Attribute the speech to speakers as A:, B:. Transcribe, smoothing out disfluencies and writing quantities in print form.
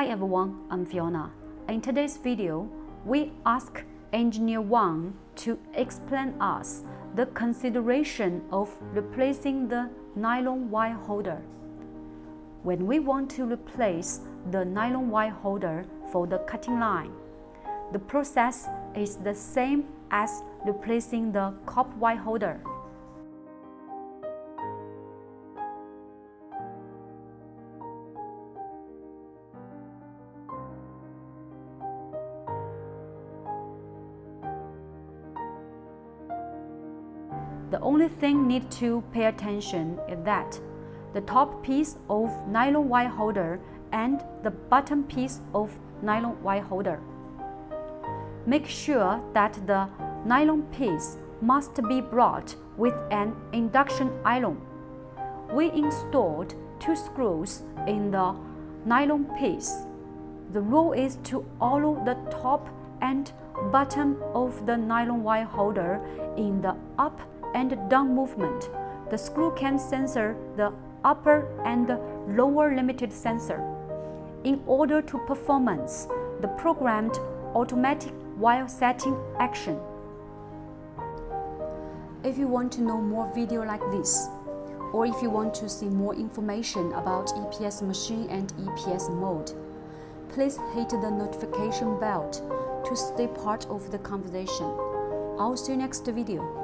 A: Hi everyone, I'm Fiona. In today's video, we ask Engineer Wang to explain us the consideration of replacing the nylon wire holder. When we want to replace the nylon wire holder for the cutting line, the process is the same as replacing the copper wire holder. The only thing need to pay attention is that the top piece of nylon wire holder and the bottom piece of nylon wire holder. Make sure that the nylon piece must be brought with an induction iron. We installed 2 screws in the nylon piece. The rule is to allow the top and bottom of the nylon wire holder in the up and down movement. The screw can censor the upper and lower limited sensor. In order to performance the programmed automatic wire setting action. If you want to know more video like this, or if you want to see more information about EPS machine and EPS mode, please hit the notification bell to stay part of the conversation. I'll see you next video.